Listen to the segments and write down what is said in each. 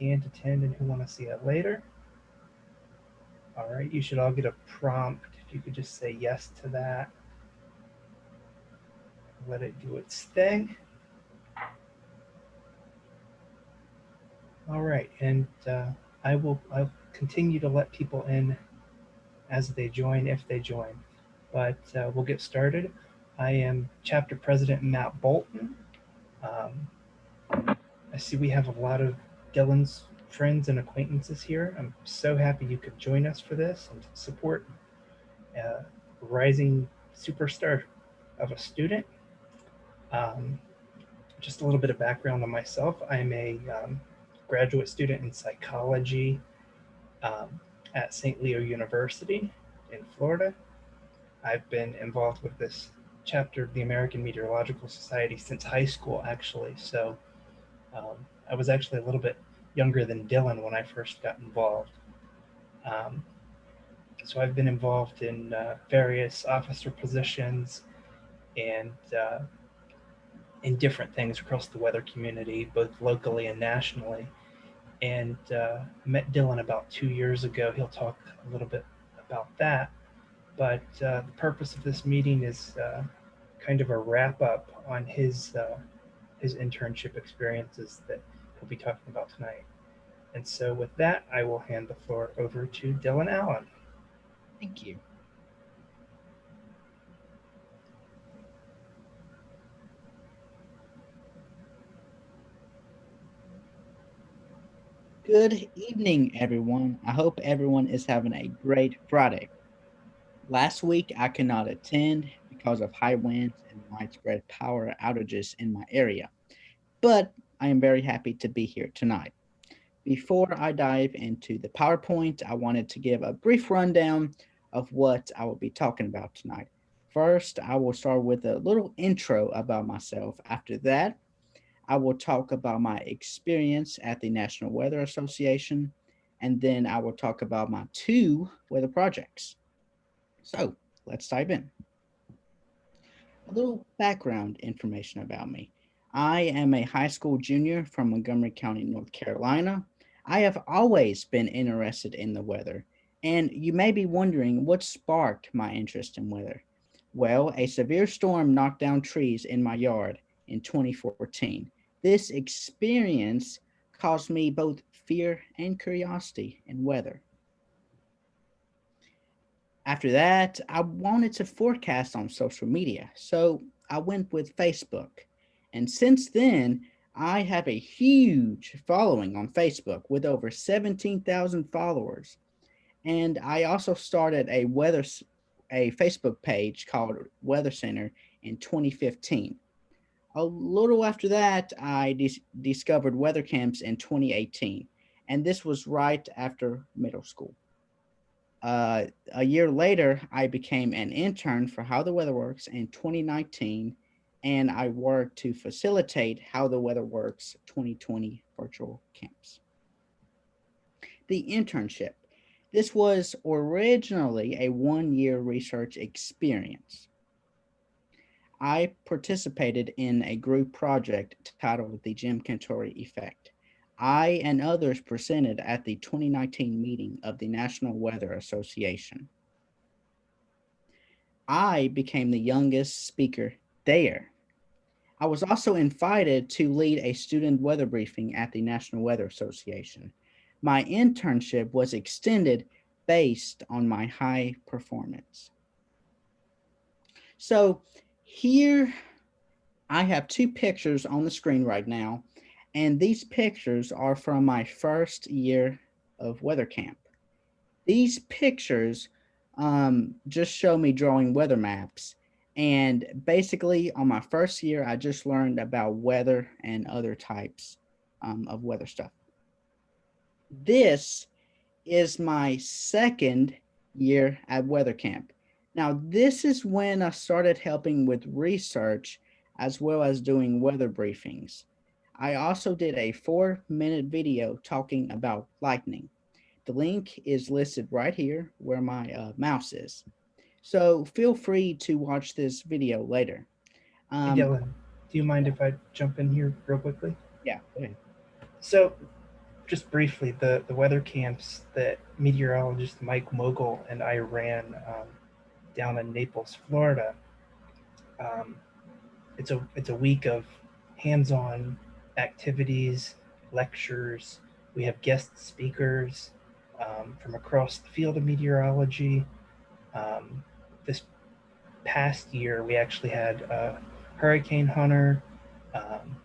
can't attend and who want to see it later. All right, you should all get a prompt. If you could just say yes to that, let it do its thing. All right, and I'll continue to let people in as they join, if they join. But we'll get started. I am Chapter President Matt Bolton. I see we have a lot of Dylan's friends and acquaintances here. I'm so happy you could join us for this and support a rising superstar of a student. Um, just a little bit of background on myself. I'm a graduate student in psychology um, at St. Leo University in Florida. I've been involved with this chapter of the American Meteorological Society since high school, actually. So um, I was actually a little bit younger than Dylan when I first got involved. Um, so I've been involved in various officer positions and in different things across the weather community, both locally and nationally. And met Dylan about 2 years ago. He'll talk a little bit about that. But the purpose of this meeting is kind of a wrap up on his internship experiences that he'll be talking about tonight. And so, with that, I will hand the floor over to Dylan Allen. Thank you. Good evening, everyone. I hope everyone is having a great Friday. Last week, I could not attend because of high winds and widespread power outages in my area, but I am very happy to be here tonight. Before I dive into the PowerPoint, I wanted to give a brief rundown of what I will be talking about tonight. First, I will start with a little intro about myself. After that, I will talk about my experience at the National Weather Association, and then I will talk about my two weather projects. So let's dive in. A little background information about me. I am a high school junior from Montgomery County, North Carolina. I have always been interested in the weather, and you may be wondering what sparked my interest in weather. Well, a severe storm knocked down trees in my yard in 2014. This experience caused me both fear and curiosity in weather. After that, I wanted to forecast on social media, so I went with Facebook. And since then, I have a huge following on Facebook with over 17,000 followers. And I also started a Facebook page called Weather Center in 2015. A little after that, I discovered weather camps in 2018, and this was right after middle school. A year later, I became an intern for How the Weather Works in 2019, and I worked to facilitate How the Weather Works 2020 virtual camps. The internship. This was originally a 1 year research experience. I participated in a group project titled The Jim Cantore Effect. I and others presented at the 2019 meeting of the National Weather Association. I became the youngest speaker there. I was also invited to lead a student weather briefing at the National Weather Association. My internship was extended based on my high performance. So here I have two pictures on the screen right now, and these pictures are from my first year of weather camp. These pictures just show me drawing weather maps. And basically, on my first year, I just learned about weather and other types of weather stuff. This is my second year at weather camp. Now, this is when I started helping with research as well as doing weather briefings. I also did a 4-minute video talking about lightning. The link is listed right here where my mouse is. So feel free to watch this video later. Hey, Dylan, do you mind if I jump in here real quickly? Yeah, go ahead. So, just briefly, the weather camps that meteorologist Mike Mogul and I ran down in Naples, Florida. Um, it's a week of hands-on activities, lectures. We have guest speakers from across the field of meteorology. This past year, we actually had a hurricane hunter, um,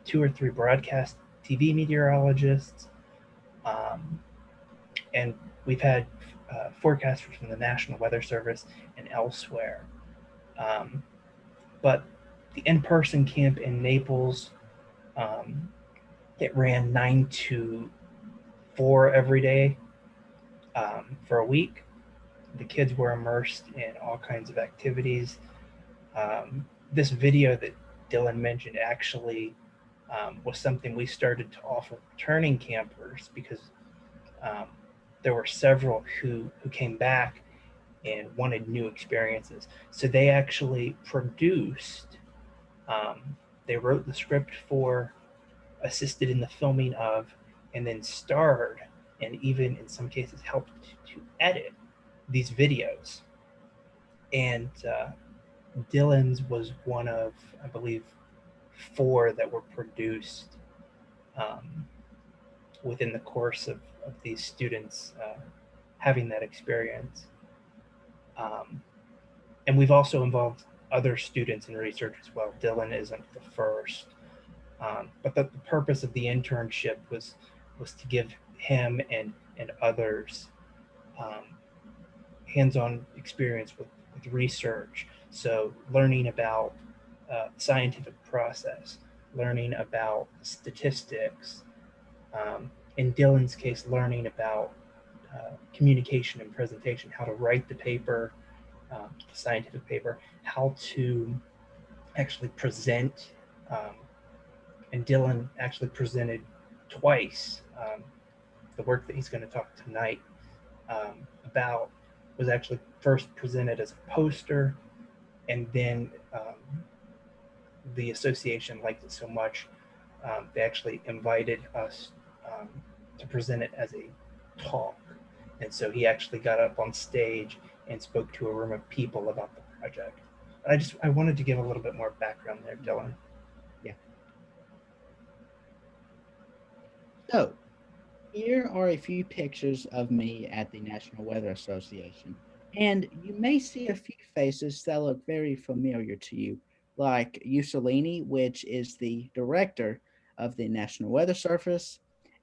two or three broadcast TV meteorologists, um, and we've had forecasters from the National Weather Service and elsewhere. Um, but the in-person camp in Naples, um, it ran 9 to 4 every day for a week. The kids were immersed in all kinds of activities. This video that Dylan mentioned actually was something we started to offer returning campers because um, there were several who came back and wanted new experiences. So they actually produced, um, they wrote the script for, assisted in the filming of, and then starred, and even in some cases helped to edit these videos. And Dylan's was one of, I believe, 4 that were produced um, within the course of these students having that experience. Um, and we've also involved other students in research as well. Dylan isn't the first, but the purpose of the internship was to give him and others um, hands-on experience with research. So learning about scientific process, learning about statistics, in Dylan's case, learning about communication and presentation, how to write the paper, the scientific paper, how to actually present. And Dylan actually presented twice. The work that he's going to talk tonight about was actually first presented as a poster, and then the association liked it so much, they actually invited us um, to present it as a talk. And so he actually got up on stage and spoke to a room of people about the project. I wanted to give a little bit more background there, Dylan. Yeah. So here are a few pictures of me at the National Weather Association. And you may see a few faces that look very familiar to you, like Mussolini, which is the director of the National Weather Service,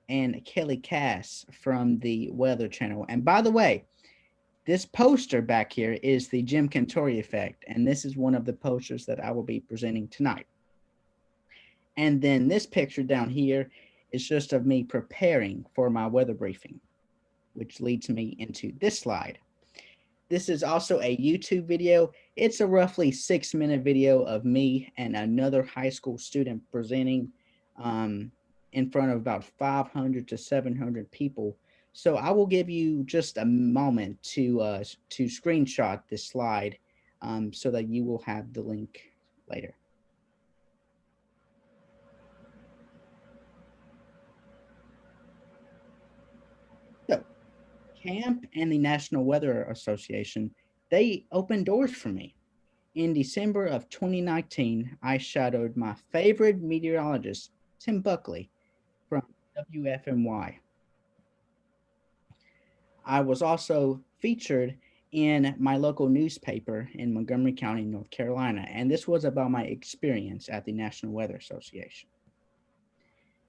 and Kelly Cass from the Weather Channel. And by the way, this poster back here is the Jim Cantori effect, and this is one of the posters that I will be presenting tonight. And then this picture down here is just of me preparing for my weather briefing, which leads me into this slide. This is also a YouTube video. It's a roughly 6-minute video of me and another high school student presenting in front of about 500 to 700 people. So I will give you just a moment to screenshot this slide so that you will have the link later. So camp and the National Weather Association, they opened doors for me. In December of 2019, I shadowed my favorite meteorologist, Tim Buckley, from WFMY. I was also featured in my local newspaper in Montgomery County, North Carolina, and this was about my experience at the National Weather Association.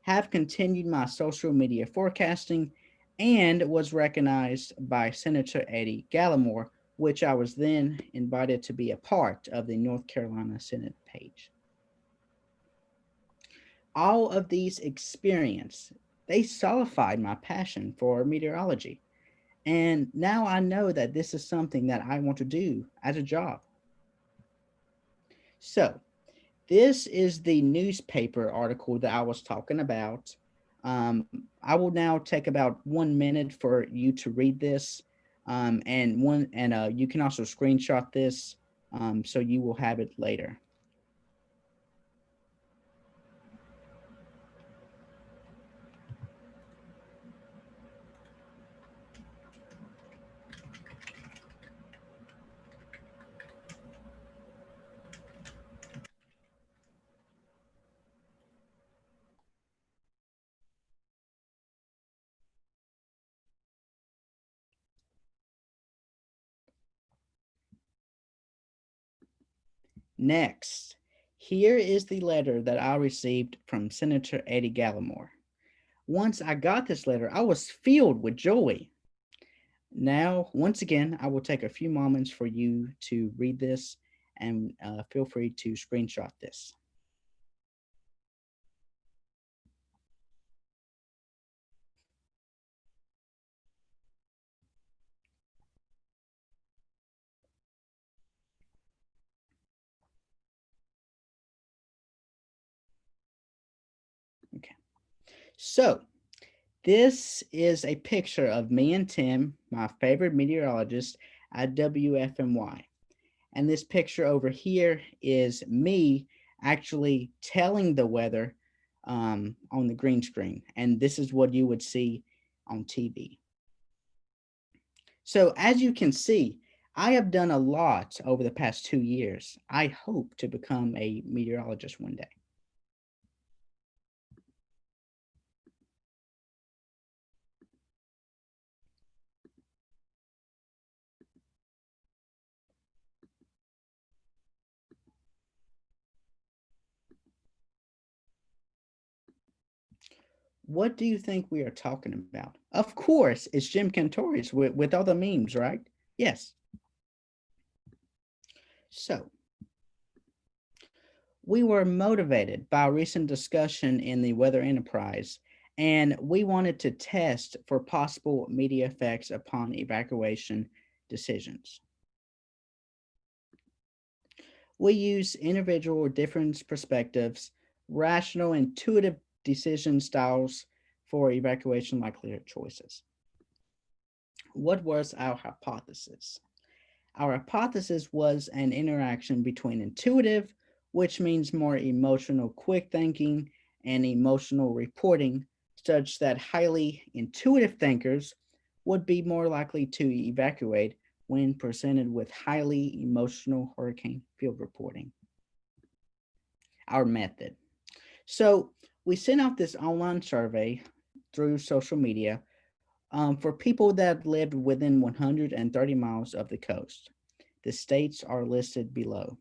Have continued my social media forecasting and was recognized by Senator Eddie Gallimore, which I was then invited to be a part of the North Carolina Senate page. All of these experiences, they solidified my passion for meteorology. And now I know that this is something that I want to do as a job. So this is the newspaper article that I was talking about. I will now take about 1 minute for you to read this, and you can also screenshot this, so you will have it later. Next, here is the letter that I received from Senator Eddie Gallimore. Once I got this letter, I was filled with joy. Now, once again, I will take a few moments for you to read this and feel free to screenshot this. Okay. So, this is a picture of me and Tim, my favorite meteorologist at WFMY. And this picture over here is me actually telling the weather on the green screen. And this is what you would see on TV. So, as you can see, I have done a lot over the past 2 years. I hope to become a meteorologist one day. What do you think we are talking about? Of course, it's Jim Cantorius with all the memes, right? Yes. So, we were motivated by a recent discussion in the Weather Enterprise, and we wanted to test for possible media effects upon evacuation decisions. We use individual different perspectives, rational, intuitive decision styles for evacuation likelihood choices. What was our hypothesis? Our hypothesis was an interaction between intuitive, which means more emotional quick thinking, and emotional reporting, such that highly intuitive thinkers would be more likely to evacuate when presented with highly emotional hurricane field reporting. Our method. So we sent out this online survey through social media for people that lived within 130 miles of the coast. The states are listed below.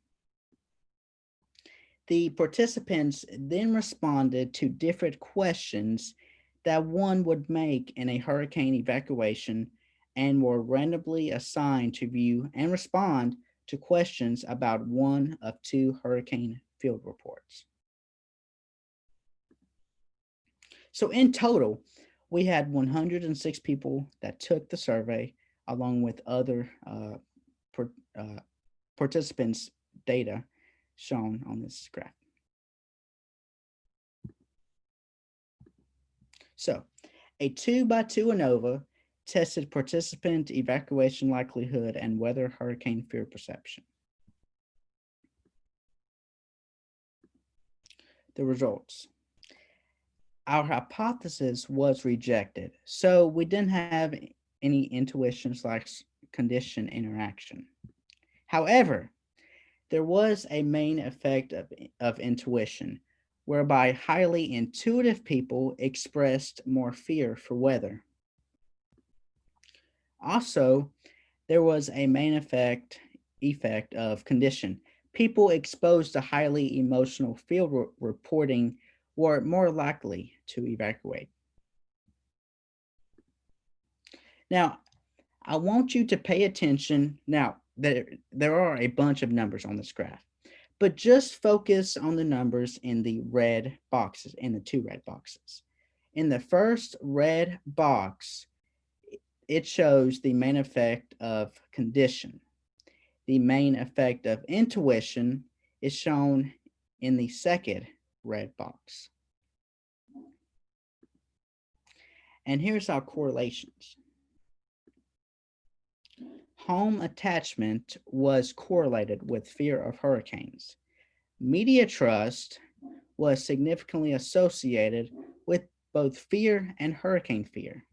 The participants then responded to different questions that one would make in a hurricane evacuation and were randomly assigned to view and respond to questions about one of two hurricane field reports. So, in total, we had 106 people that took the survey, along with other par- uh, participants' data shown on this graph. So, a 2 by 2 ANOVA tested participant evacuation likelihood and weather hurricane fear perception. The results. Our hypothesis was rejected, so we didn't have any intuitions like condition interaction. However, there was a main effect of intuition, whereby highly intuitive people expressed more fear for weather. Also, there was a main effect of condition. People exposed to highly emotional field reporting were more likely to evacuate. Now, I want you to pay attention. Now, there are a bunch of numbers on this graph, but just focus on the numbers in the red boxes, in the two red boxes. In the first red box, it shows the main effect of condition. The main effect of intuition is shown in the second red box. And here's our correlations. Home attachment was correlated with fear of hurricanes. Media trust was significantly associated with both fear and hurricane fear.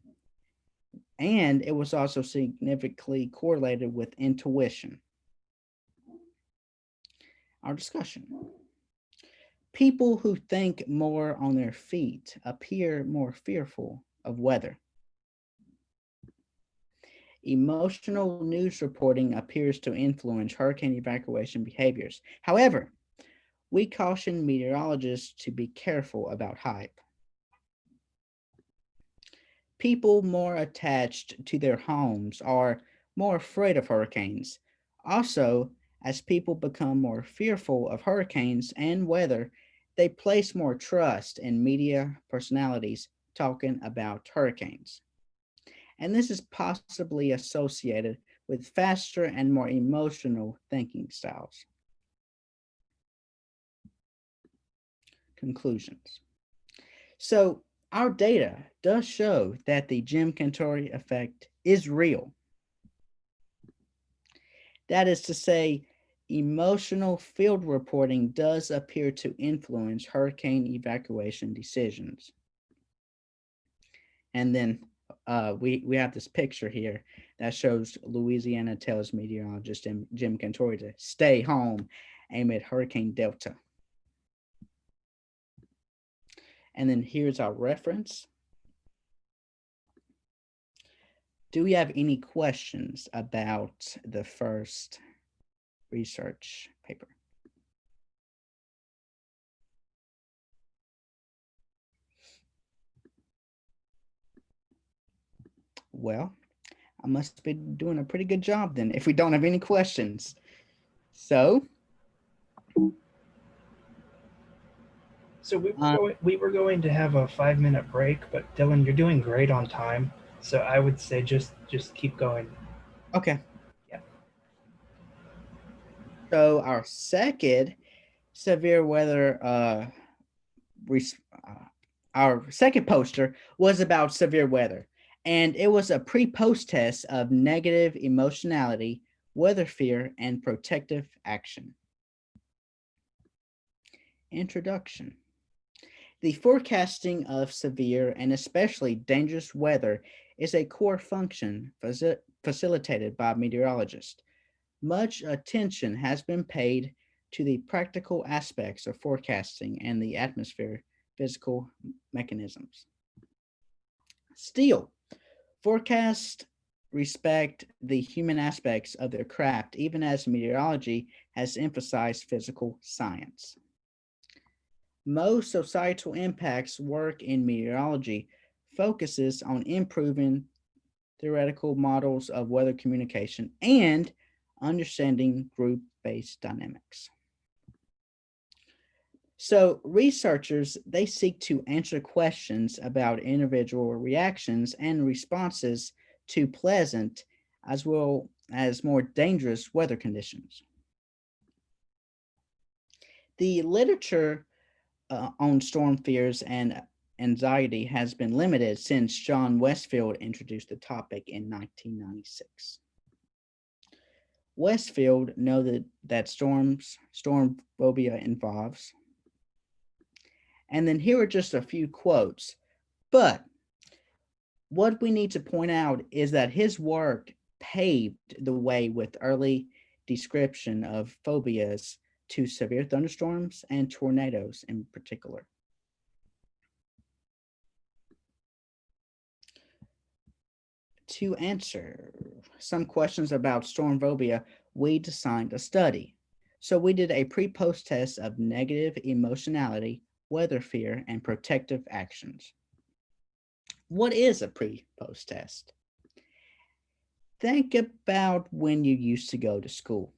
And it was also significantly correlated with intuition. Our discussion. People who think more on their feet appear more fearful of weather. Emotional news reporting appears to influence hurricane evacuation behaviors. However, we caution meteorologists to be careful about hype. People more attached to their homes are more afraid of hurricanes. Also, as people become more fearful of hurricanes and weather, they place more trust in media personalities talking about hurricanes. And this is possibly associated with faster and more emotional thinking styles. Conclusions. So, our data does show that the Jim Cantori effect is real. That is to say, emotional field reporting does appear to influence hurricane evacuation decisions. And then we have this picture here that shows Louisiana tells meteorologist Jim Cantori to stay home amid Hurricane Delta. And then here's our reference. Do we have any questions about the first research paper? Well, I must be doing a pretty good job then if we don't have any questions. So, we were going to have a 5 minute break, but Dylan, you're doing great on time. So I would say just keep going. okay. Yeah. So our second severe weather res- uh, our second poster was about severe weather, and it was a pre-post test of negative emotionality, weather fear, and protective action. Introduction. The forecasting of severe and especially dangerous weather is a core function facilitated by meteorologists. Much attention has been paid to the practical aspects of forecasting and the atmosphere physical mechanisms. Still, forecasts respect the human aspects of their craft, even as meteorology has emphasized physical science. Most societal impacts work in meteorology focuses on improving theoretical models of weather communication and understanding group-based dynamics. So researchers, they seek to answer questions about individual reactions and responses to pleasant as well as more dangerous weather conditions. The literature on storm fears and anxiety has been limited since John Westfield introduced the topic in 1996. Westfield noted that storm phobia involves, and then here are just a few quotes. But what we need to point out is that his work paved the way with early description of phobias to severe thunderstorms and tornadoes in particular. To answer some questions about storm phobia, we designed a study. So we did a pre-post test of negative emotionality, weather fear, and protective actions. What is a pre-post test? Think about when you used to go to school.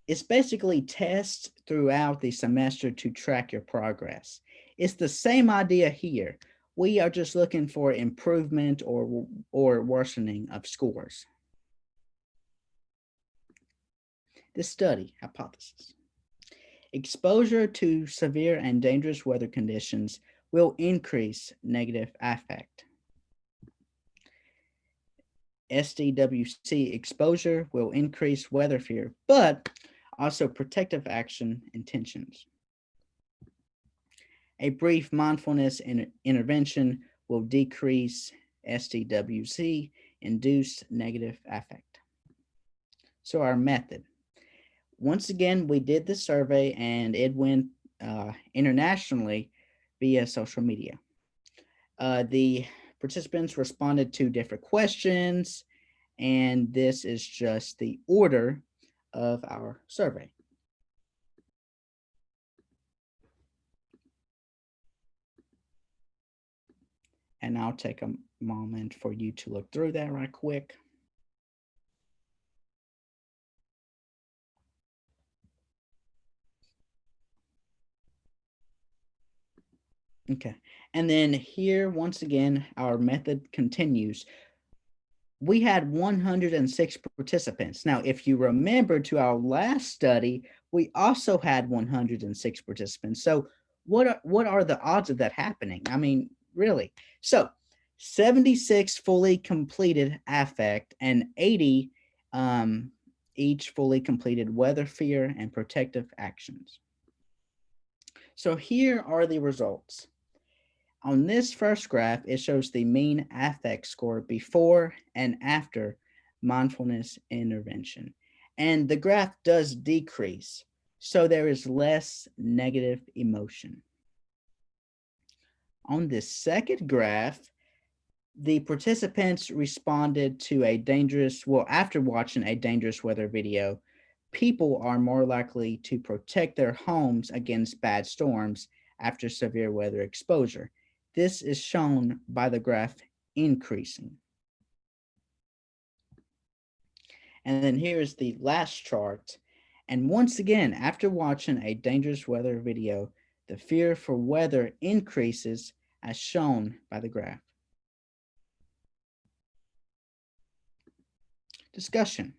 It's basically tests throughout the semester to track your progress. It's the same idea here. We are just looking for improvement or worsening of scores. The study hypothesis. Exposure to severe and dangerous weather conditions will increase negative affect. SDWC exposure will increase weather fear, but also protective action intentions. A brief mindfulness intervention will decrease SDWC induced negative affect. So our method. Once again, we did this survey and it went internationally via social media. The Participants responded to different questions, and this is just the order of our survey. And I'll take a moment for you to look through that right quick. Okay, and then here, once again, our method continues. We had 106 participants. Now, if you remember to our last study, we also had 106 participants. So what are the odds of that happening? I mean, really? So 76 fully completed affect and 80 each fully completed weather fear and protective actions. So here are the results. On this first graph, it shows the mean affect score before and after mindfulness intervention. And the graph does decrease, so there is less negative emotion. On this second graph, the participants responded to after watching a dangerous weather video, people are more likely to protect their homes against bad storms after severe weather exposure. This is shown by the graph increasing. And then here's the last chart. And once again, after watching a dangerous weather video, the fear for weather increases as shown by the graph. Discussion.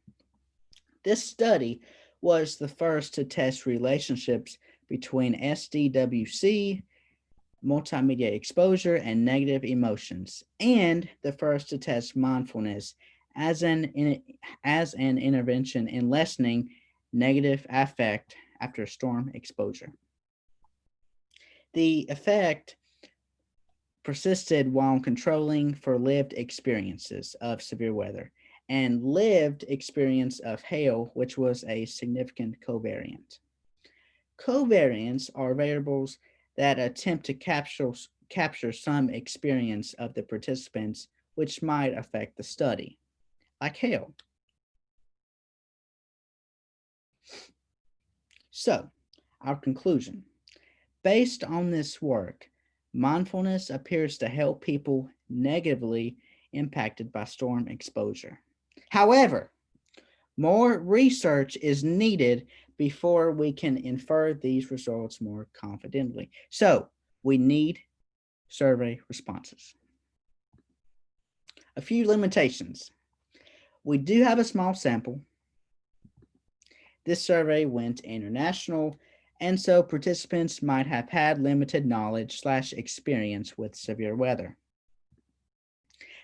This study was the first to test relationships between SDWC, multimedia exposure, and negative emotions, and the first to test mindfulness as an intervention in lessening negative affect after storm exposure. The effect persisted while controlling for lived experiences of severe weather and lived experience of hail, which was a significant covariant. Covariants are variables that attempt to capture some experience of the participants which might affect the study, like hail. So, our conclusion. Based on this work, mindfulness appears to help people negatively impacted by storm exposure. However, more research is needed before we can infer these results more confidently. So we need survey responses. A few limitations. We do have a small sample. This survey went international, and so participants might have had limited knowledge/experience with severe weather.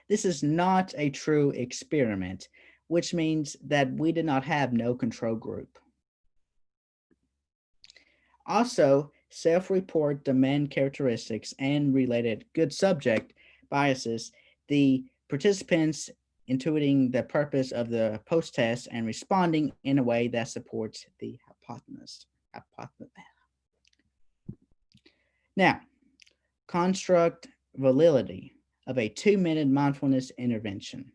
This is not a true experiment, which means that we did not have no control group. Also, self-report demand characteristics and related good subject biases, the participants intuiting the purpose of the post-test and responding in a way that supports the hypothesis. Now, construct validity of a 2-minute mindfulness intervention.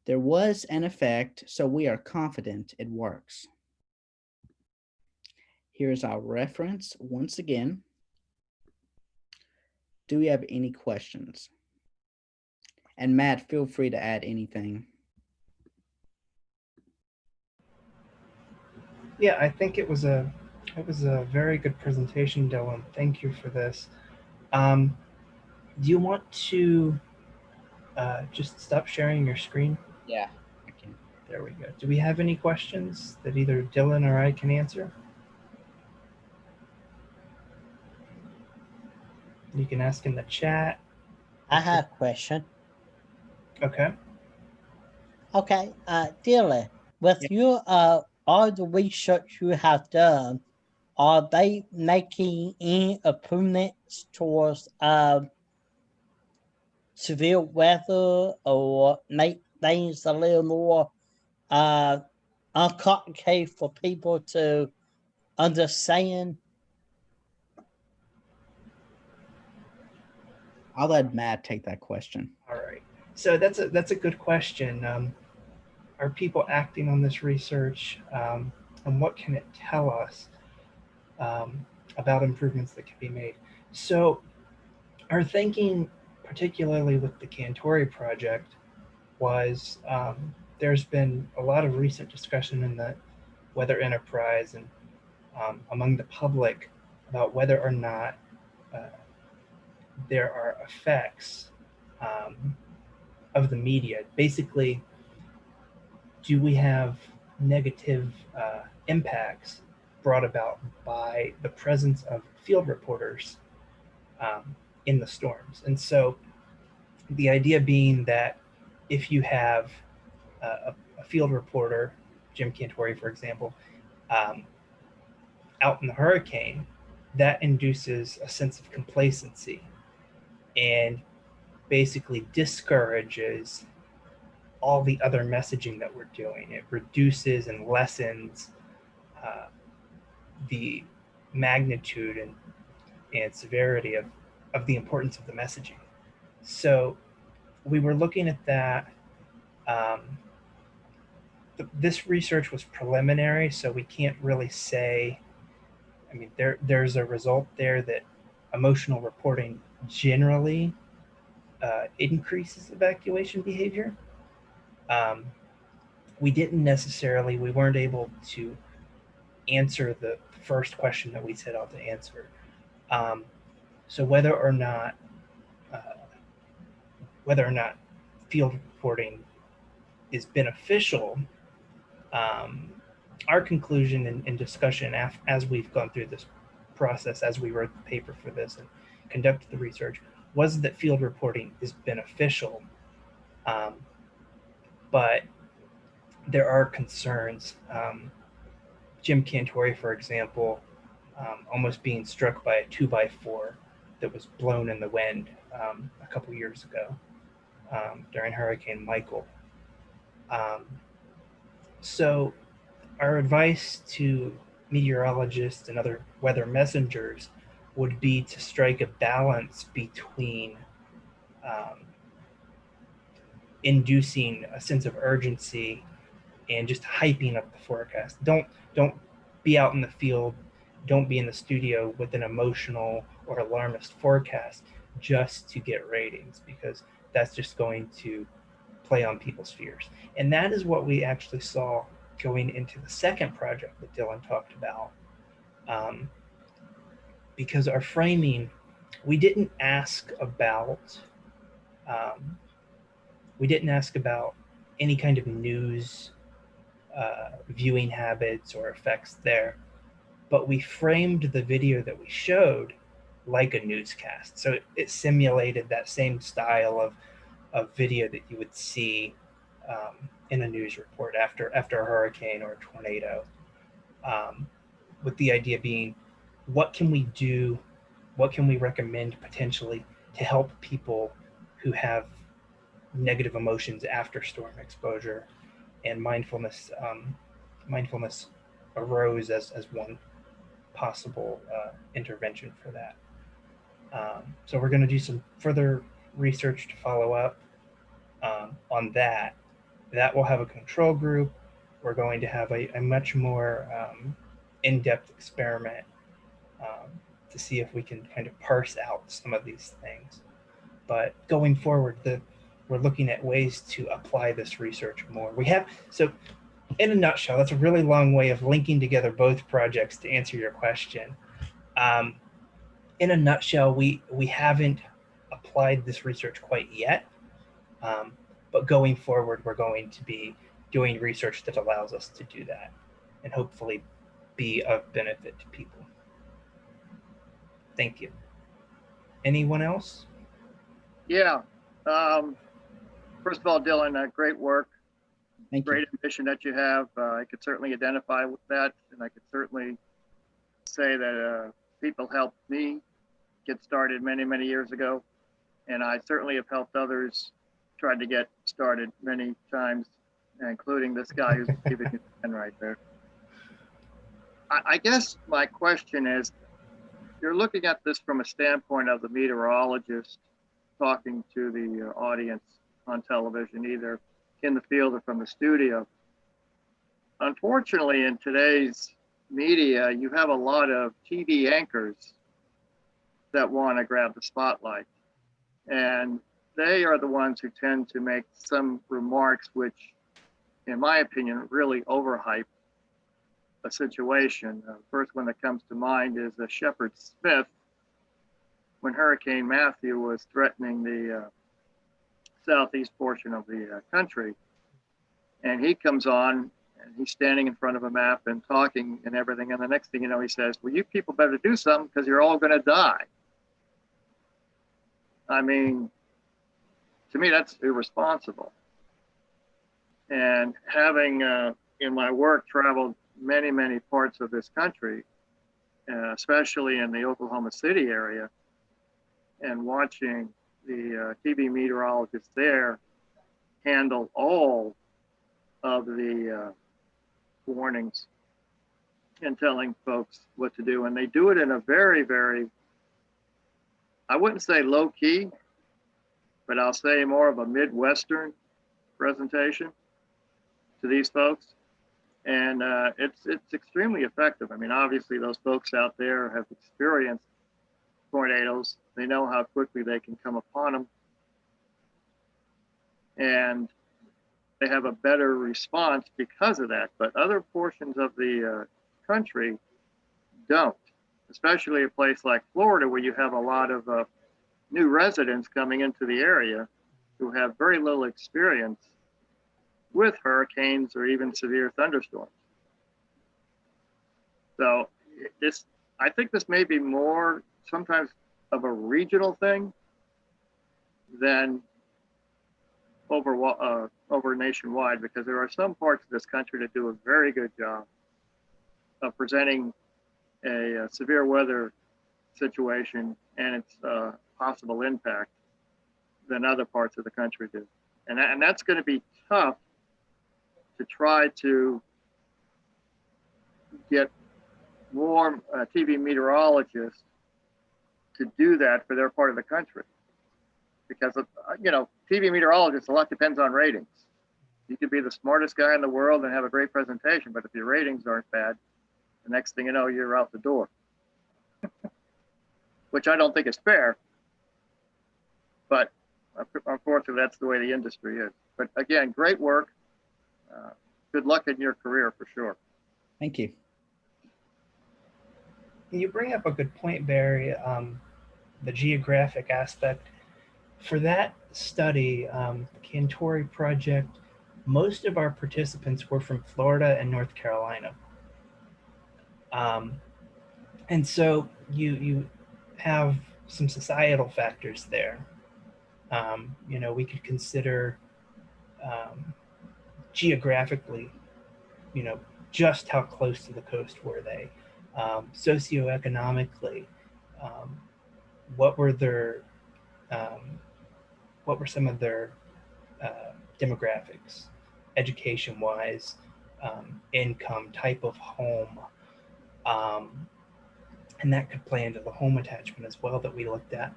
There was an effect, so we are confident it works. Here's our reference once again. Do we have any questions? And Matt, feel free to add anything. Yeah, I think it was a very good presentation, Dylan. Thank you for this. Do you want to just stop sharing your screen? Yeah, I can. There we go. Do we have any questions that either Dylan or I can answer? You can ask in the chat. I have a question. Okay. Okay, Dylan, with your all the research you have done, are they making any improvements towards severe weather or make things a little more uncomplicated for people to understand? I'll let Matt take that question. All right. So that's a good question. Are people acting on this research, and what can it tell us about improvements that can be made? So our thinking, particularly with the Cantori project, was there's been a lot of recent discussion in the weather enterprise and among the public about whether or not uh, there are effects um, of the media. Basically, do we have negative impacts brought about by the presence of field reporters in the storms? And so the idea being that if you have a field reporter, Jim Cantori, for example, um, out in the hurricane, that induces a sense of complacency and basically discourages all the other messaging that we're doing. It reduces and lessens uh, the magnitude and severity of the importance of the messaging. So we were looking at that. Um, this research was preliminary, so we can't really say. I mean, there's a result there that emotional reporting generally increases evacuation behavior. Um, we weren't able to answer the first question that we set out to answer. Um, so uh, whether or not field reporting is beneficial, um, our conclusion and discussion as we've gone through this process, as we wrote the paper for this and conducted the research, was that field reporting is beneficial, um, but there are concerns. Jim Cantori, for example, almost being struck by a 2x4 that was blown in the wind a couple years ago during Hurricane Michael. Um, so, our advice to meteorologists and other weather messengers would be to strike a balance between um, inducing a sense of urgency and just hyping up the forecast. Don't be out in the field. Don't be in the studio with an emotional or alarmist forecast just to get ratings, because that's just going to play on people's fears. And that is what we actually saw going into the second project that Dylan talked about. Um, because our framing, we didn't ask about um, we didn't ask about any kind of news viewing habits or effects there, but we framed the video that we showed like a newscast. So it simulated that same style of video that you would see in a news report after a hurricane or a tornado, um, with the idea being, what can we do? What can we recommend potentially to help people who have negative emotions after storm exposure? And mindfulness arose as one possible intervention for that. So we're going to do some further research to follow up on that. That will have a control group. We're going to have a much more in-depth experiment um, to see if we can kind of parse out some of these things. But going forward, we're looking at ways to apply this research more. We have, so in a nutshell, that's a really long way of linking together both projects to answer your question. Um, in a nutshell, we haven't applied this research quite yet, um, but going forward, we're going to be doing research that allows us to do that, and hopefully be of benefit to people. Thank you. Anyone else? Yeah. First of all, Dylan, great work. Thank Great you. ambition that you have. I could certainly identify with that, and I could certainly say that people helped me get started many, many years ago, and I certainly have helped others tried to get started many times, including this guy who's giving his pen right there. I guess my question is, you're looking at this from a standpoint of the meteorologist talking to the audience. on television, either in the field or from the studio. Unfortunately, in today's media, you have a lot of TV anchors that want to grab the spotlight. And they are the ones who tend to make some remarks which, in my opinion, really overhype a situation. The first one that comes to mind is Shepard Smith, when Hurricane Matthew was threatening the southeast portion of the country. And he comes on and he's standing in front of a map and talking and everything. And the next thing you know, he says, well, you people better do something because you're all going to die. I mean, to me, that's irresponsible. And having, in my work, traveled many, many parts of this country, especially in the Oklahoma City area, and watching the TV meteorologists there handle all of the warnings and telling folks what to do. And they do it in a very, very, I wouldn't say low key, but I'll say more of a Midwestern presentation to these folks. And it's extremely effective. I mean, obviously those folks out there have experienced tornadoes. They know how quickly they can come upon them. And they have a better response because of that. But other portions of the country don't, especially a place like Florida, where you have a lot of new residents coming into the area who have very little experience with hurricanes or even severe thunderstorms. So I think this may be more sometimes of a regional thing than over nationwide, because there are some parts of this country that do a very good job of presenting a severe weather situation and its possible impact than other parts of the country do. And that's going to be tough to try to get more TV meteorologists to do that for their part of the country. Because, TV meteorologists, a lot depends on ratings. You could be the smartest guy in the world and have a great presentation, but if your ratings aren't bad, the next thing you know, you're out the door. Which I don't think is fair, but unfortunately, that's the way the industry is. But again, great work. Good luck in your career for sure. Thank you. You bring up a good point, Barry, the geographic aspect. For that study, the Cantori project, most of our participants were from Florida and North Carolina. And so you have some societal factors there. We could consider geographically, just how close to the coast were they? Socioeconomically, what were some of their demographics, education-wise, income, type of home, and that could play into the home attachment as well that we looked at.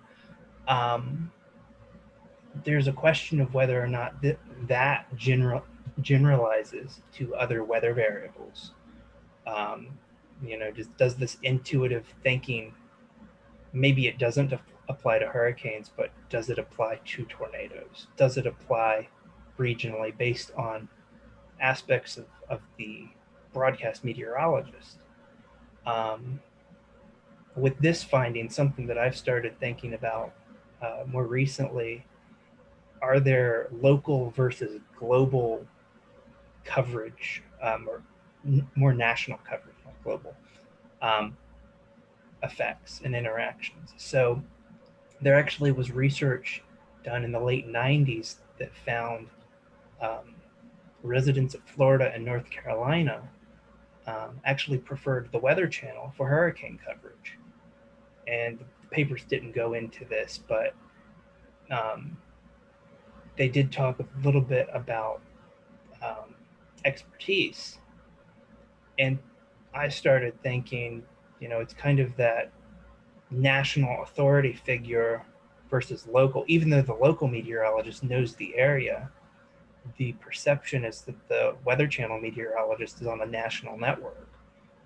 There's a question of whether or not that generalizes to other weather variables. Does this intuitive thinking, maybe it doesn't apply to hurricanes, but does it apply to tornadoes? Does it apply regionally based on aspects of the broadcast meteorologist? With this finding, something that I've started thinking about more recently, are there local versus global coverage, or more national coverage, not global, effects and interactions? So there actually was research done in the late 90s that found residents of Florida and North Carolina actually preferred the Weather Channel for hurricane coverage. And the papers didn't go into this, but they did talk a little bit about expertise. And I started thinking, it's kind of that national authority figure versus local. Even though the local meteorologist knows the area, the perception is that the Weather Channel meteorologist is on a national network,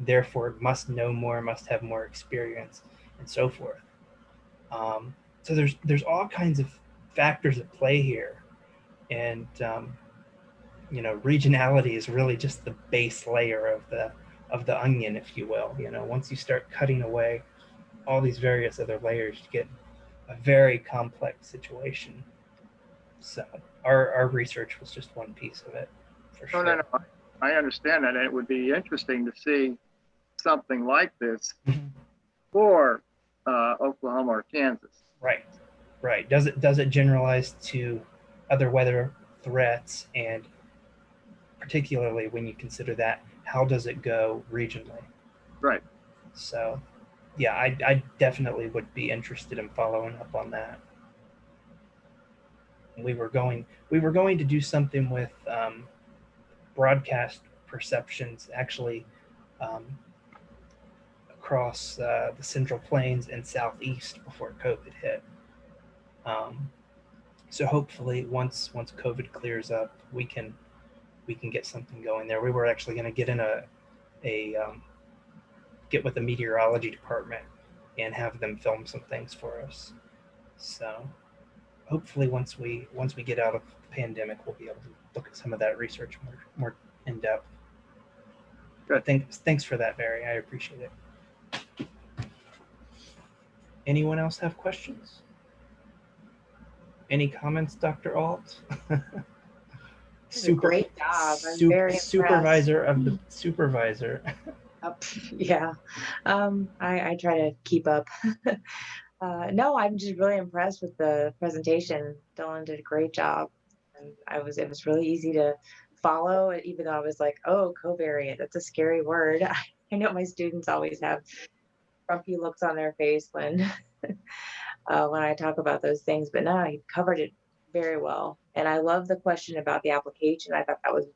therefore must know more, must have more experience, and so forth. So there's all kinds of factors at play here, and regionality is really just the base layer of the onion, if you will. Once you start cutting away all these various other layers, you get a very complex situation. So our research was just one piece of it, for sure. No. I understand that, and it would be interesting to see something like this for Oklahoma or Kansas. Right. Does it generalize to other weather threats, and particularly when you consider that, how does it go regionally? Right. So, yeah, I definitely would be interested in following up on that. We were going to do something with broadcast perceptions, actually, across the Central Plains and Southeast before COVID hit. So hopefully, once COVID clears up, we can get something going there. We were actually going to get in get with the meteorology department and have them film some things for us. So hopefully, once we get out of the pandemic, we'll be able to look at some of that research more in depth. Good. Thanks for that, Barry. I appreciate it. Anyone else have questions? Any comments, Dr. Alt? Great job. I'm very supervisor of the supervisor. Yeah, I try to keep up. No, I'm just really impressed with the presentation. Dylan did a great job, and it was really easy to follow, even though I was like, oh, covariate, that's a scary word. I know my students always have grumpy looks on their face when I talk about those things, but no, you covered it very well. And I love the question about the application. I thought that was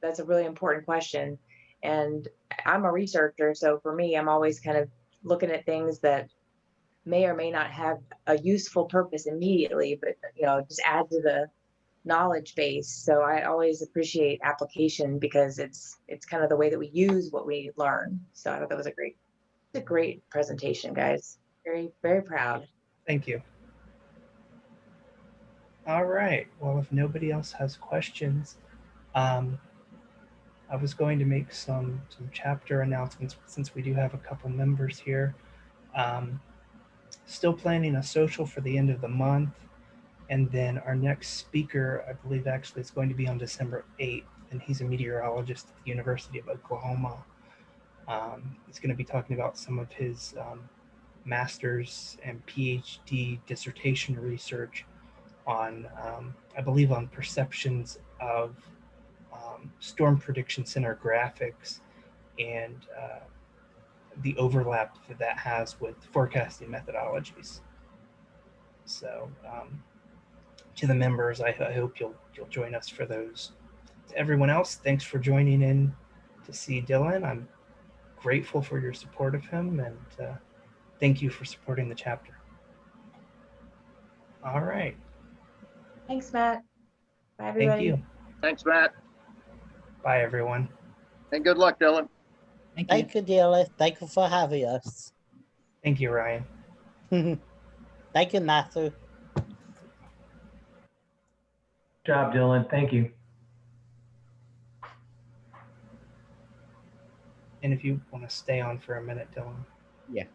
that's a really important question. And I'm a researcher, so for me, I'm always kind of looking at things that may or may not have a useful purpose immediately, but just add to the knowledge base. So I always appreciate application because it's kind of the way that we use what we learn. So I thought that was a great presentation, guys. Very, very proud. Thank you. All right. Well, if nobody else has questions, I was going to make some chapter announcements since we do have a couple members here. Still planning a social for the end of the month. And then our next speaker, I believe actually it's going to be on December 8th, and he's a meteorologist at the University of Oklahoma. He's going to be talking about some of his master's and PhD dissertation research on, I believe, on perceptions of storm prediction center graphics and the overlap that has with forecasting methodologies. So to the members, I hope you'll join us for those. To everyone else, thanks for joining in to see Dylan. I'm grateful for your support of him, and thank you for supporting the chapter. All right. Thanks, Matt. Bye, everybody. Thank you. Thanks, Matt. Bye, everyone. And good luck, Dylan. Thank you, Dylan. Thank you for having us. Thank you, Ryan. Thank you, Matthew. Good job, Dylan. Thank you. And if you want to stay on for a minute, Dylan. Yeah.